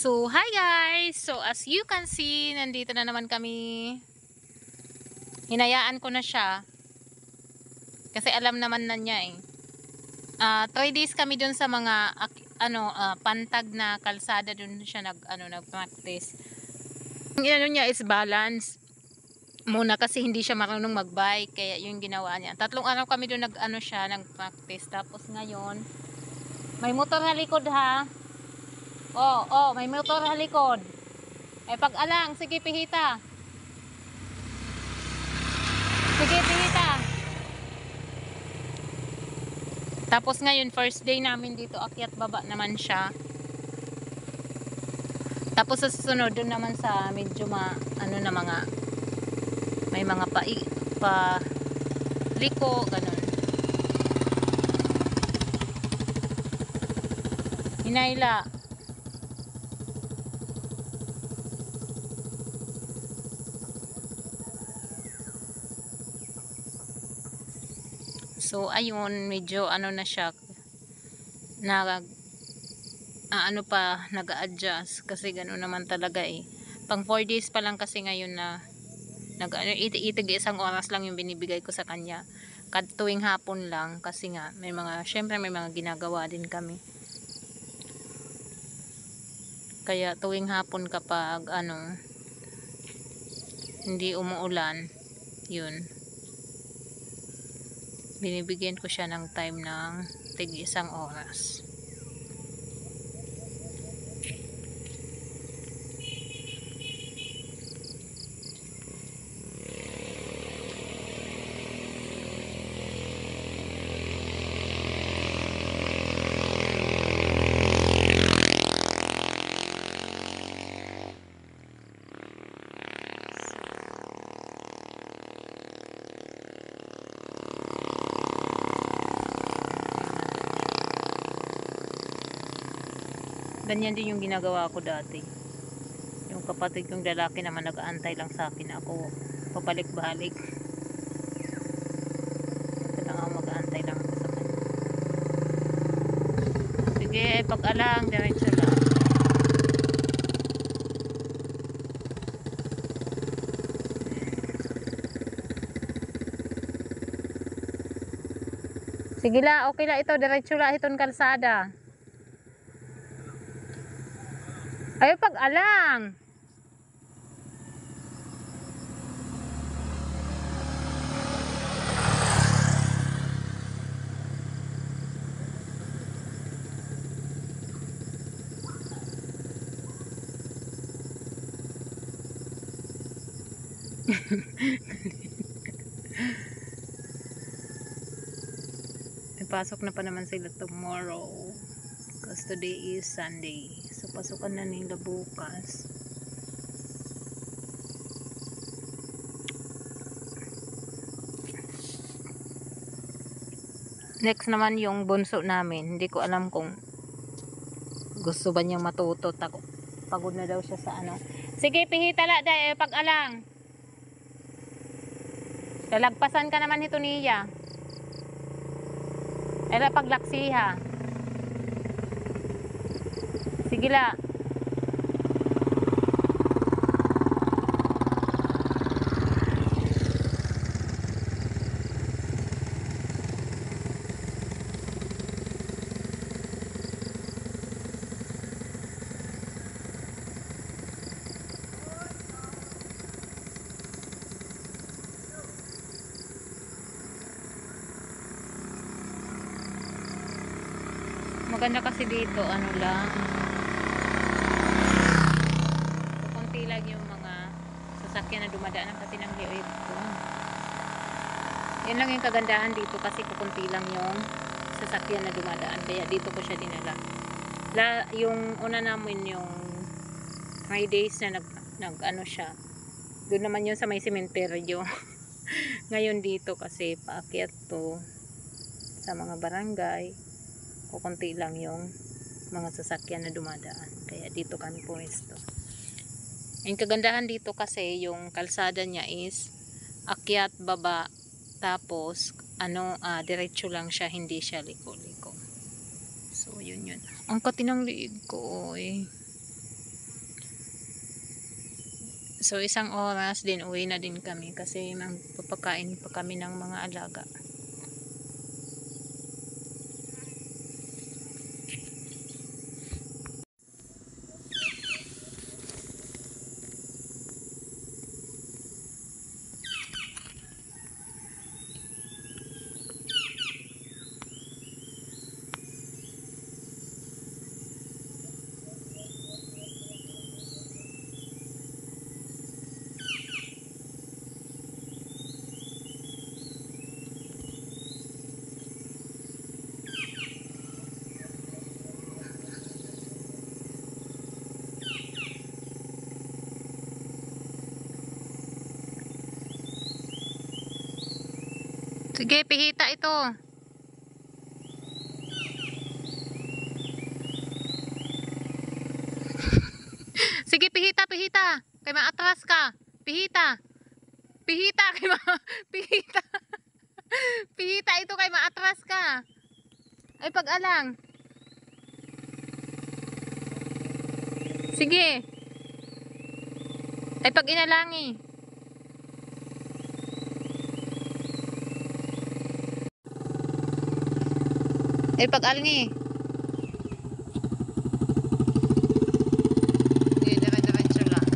So, hi guys! So, as you can see, nandito na naman kami. Hinayaan ko na siya. Kasi alam naman na niya eh. 3 days kami dun sa mga, pantag na kalsada dun siya nag-practice. Ang niya is balance. Muna kasi hindi siya marunong mag-bike. Kaya yung ginawa niya. 3 araw kami dun nag-practice. Tapos ngayon, may motor sa likod ha. May motor sa likod. Pag-alang, sige pihita. Sige pihita. Tapos ngayon, first day namin dito, akyat baba naman siya. Tapos sa susunod, doon naman sa medyo may mga liko, ganun. Hinayla. So, ayun, medyo na siya, nag-a-adjust kasi gano'n naman talaga eh. Pang 4 days pa lang kasi ngayon na itig 1 oras lang yung binibigay ko sa kanya. Tuwing hapon lang kasi nga syempre may mga ginagawa din kami. Kaya tuwing hapon kapag hindi umuulan, yun. Binibigyan ko siya ng time ng tig 1 oras. Ganyan din yung ginagawa ko dati. Yung kapatid kong lalaki naman nag-aantay lang sa akin. Ako papalik-balik. Kailangan mag-aantay lang ako sa kanya. Sige, pag-alang, diretso lang. Sige la, okay la ito, diretso la iton kalsada. Ay, pag-alang. Pasok na pa naman sila tomorrow because today is Sunday, so pasukan na nila bukas. Next naman yung bunso namin, hindi ko alam kung gusto ba niyang matuto. Pagod na daw siya sa sige pihita la dahil pag-alang, lalagpasan ka naman ito niya. Era paglaksiha. Sige la. Maganda kasi dito, lang, konti lang yung mga sasakyan na dumadaan ng Katinangli o Ibon. Yan lang yung kagandahan dito kasi kukunti lang yung sasakyan na dumadaan. Kaya dito ko siya dinala. Yung una namin yung 3 days na siya. Doon naman yun sa may sementeryo. Ngayon dito kasi paakyat to sa mga barangay. Kukunti lang yung mga sasakyan na dumadaan. Kaya dito kami pumesto. Ang kagandahan dito kasi yung kalsada niya is akyat baba, tapos diretso lang siya, hindi siya liko-liko. So yun. Ang katinang liig ko, oy. So isang oras din uwi na din kami kasi magpapakain pa kami ng mga alaga. Sige, pihita ito. Sige, pihita, pihita. Kay maatras ka. Pihita. Pihita kay pihita. Pihita ito kay maatras ka. Ay pag-alang. Sige. Ay pag-inalangi. Ay pag-alngi. Sige, dire-diretso lang.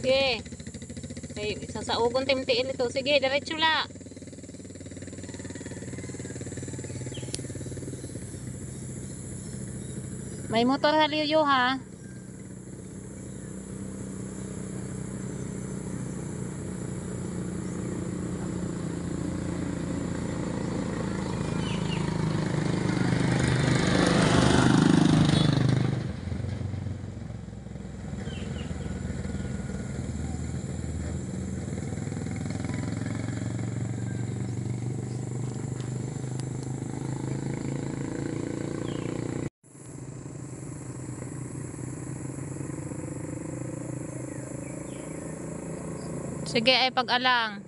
Sige. Ay, sasaugon timtiil ito. Sige, diretso la. May motor haliyo ha. Sige, ay pag-alang.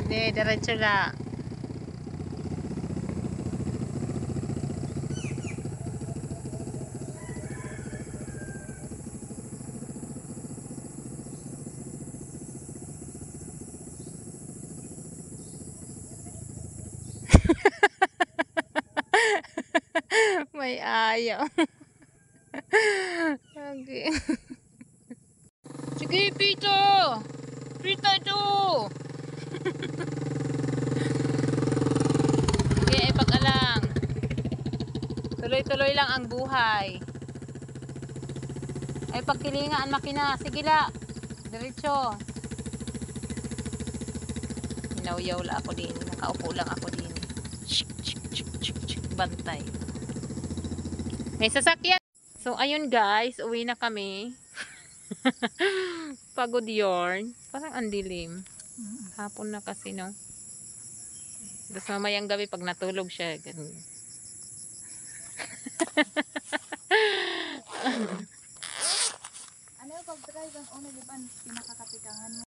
Hindi, diretso la. May ayaw. Okay. Sige, Pito! Pito ito! Sige, ay pag-alang. Tuloy-tuloy lang ang buhay. Ay pagkilingaan makina. Sige la. Diretso. Hinawyaw la ako din. Nakaupo lang ako din. Bantay. May sasakyan. So, ayun guys. Uwi na kami. Pagod yarn. Parang andilim. Hapon na kasi, no? Tapos mamayang gabi pag natulog siya. Ganun. Ano yung pag-drive ang una, di ba?